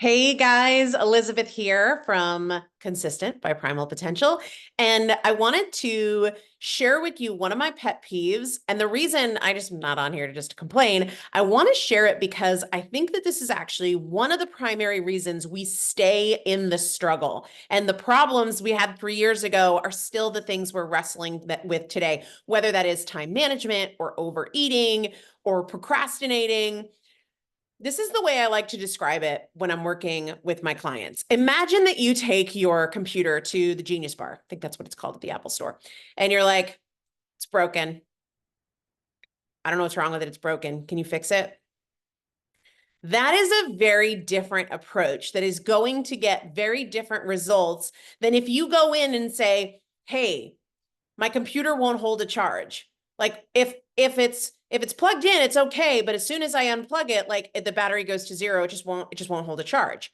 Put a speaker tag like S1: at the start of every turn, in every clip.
S1: Hey guys, Elizabeth here from Consistent by Primal Potential. And I wanted to share with you one of my pet peeves. And the reason I just am not on here to just complain, I want to share it because I think that this is actually one of the primary reasons we stay in the struggle. And the problems we had 3 years ago are still the things we're wrestling with today, whether that is time management or overeating or procrastinating. This is the way I like to describe it when I'm working with my clients. Imagine that you take your computer to the Genius Bar. I think that's what it's called at the Apple Store. And you're like, it's broken. I don't know what's wrong with it. It's broken. Can you fix it? That is a very different approach that is going to get very different results than if you go in and say, hey, my computer won't hold a charge. Like if it's plugged in, it's okay, but as soon as I unplug it, like the battery goes to zero, it just won't hold a charge.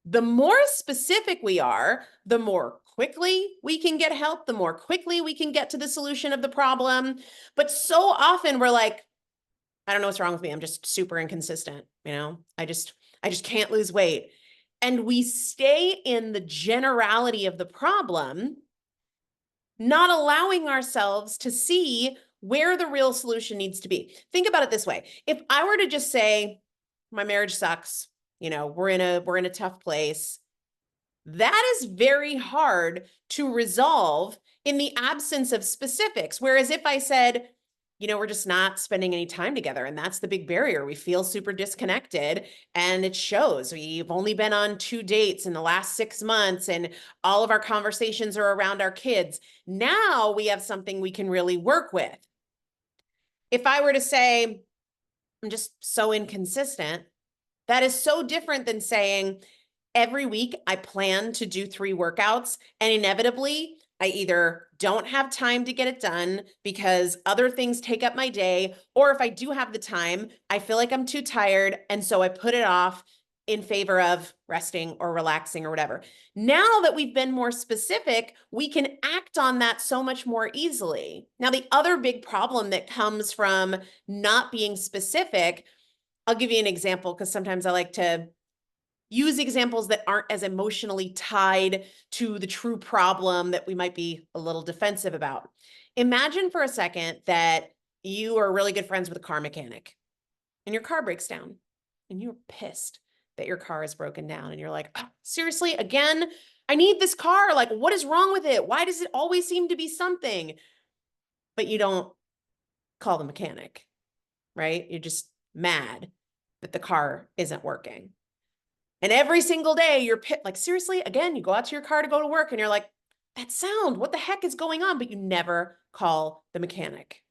S1: The more specific we are, the more quickly we can get help, the more quickly we can get to the solution of the problem. But so often we're like, I don't know what's wrong with me. I'm just super inconsistent, I just can't lose weight. And we stay in the generality of the problem, not allowing ourselves to see where the real solution needs to be. Think about it this way. If I were to just say, my marriage sucks, we're in a tough place, that is very hard to resolve in the absence of specifics. Whereas if I said, we're just not spending any time together, and that's the big barrier. We feel super disconnected, and it shows. We've only been on 2 dates in the last 6 months, and all of our conversations are around our kids. Now we have something we can really work with. If I were to say, I'm just so inconsistent, that is so different than saying, every week I plan to do 3 workouts, and inevitably I either don't have time to get it done because other things take up my day, or if I do have the time, I feel like I'm too tired, and so I put it off in favor of resting or relaxing or whatever. Now that we've been more specific, we can act on that so much more easily. Now, the other big problem that comes from not being specific, I'll give you an example because sometimes I like to use examples that aren't as emotionally tied to the true problem that we might be a little defensive about. Imagine for a second that you are really good friends with a car mechanic and your car breaks down and you're pissed that your car is broken down. And you're like, oh, seriously, again, I need this car. Like, what is wrong with it? Why does it always seem to be something? But you don't call the mechanic, right? You're just mad that the car isn't working. And every single day you're like, seriously, again, you go out to your car to go to work and you're like, that sound, what the heck is going on? But you never call the mechanic.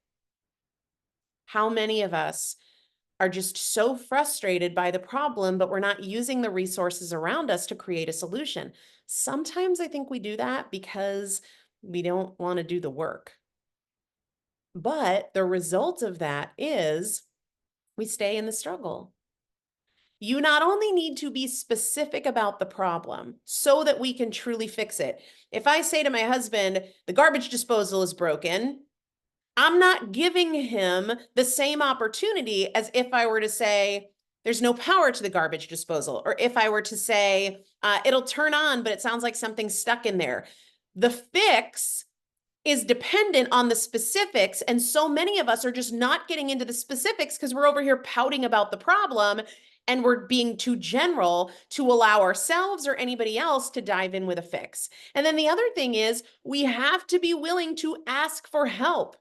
S1: How many of us are just so frustrated by the problem, but we're not using the resources around us to create a solution? Sometimes I think we do that because we don't want to do the work. But the result of that is we stay in the struggle. You not only need to be specific about the problem so that we can truly fix it. If I say to my husband, the garbage disposal is broken, I'm not giving him the same opportunity as if I were to say, there's no power to the garbage disposal, or if I were to say, it'll turn on, but it sounds like something's stuck in there. The fix is dependent on the specifics. And so many of us are just not getting into the specifics because we're over here pouting about the problem and we're being too general to allow ourselves or anybody else to dive in with a fix. And then the other thing is we have to be willing to ask for help.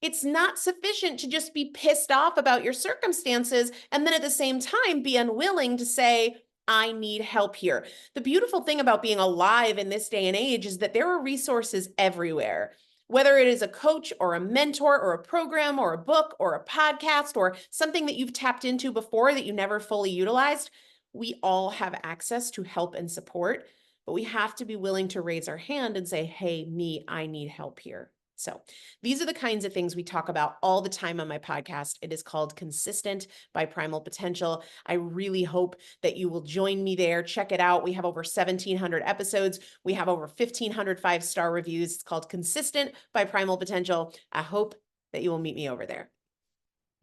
S1: It's not sufficient to just be pissed off about your circumstances and then at the same time be unwilling to say, I need help here. The beautiful thing about being alive in this day and age is that there are resources everywhere. Whether it is a coach or a mentor or a program or a book or a podcast or something that you've tapped into before that you never fully utilized, we all have access to help and support, but we have to be willing to raise our hand and say, hey, I need help here. So these are the kinds of things we talk about all the time on my podcast. It is called Consistent by Primal Potential. I really hope that you will join me there. Check it out. We have over 1,700 episodes. We have over 1,500 5-star reviews. It's called Consistent by Primal Potential. I hope that you will meet me over there.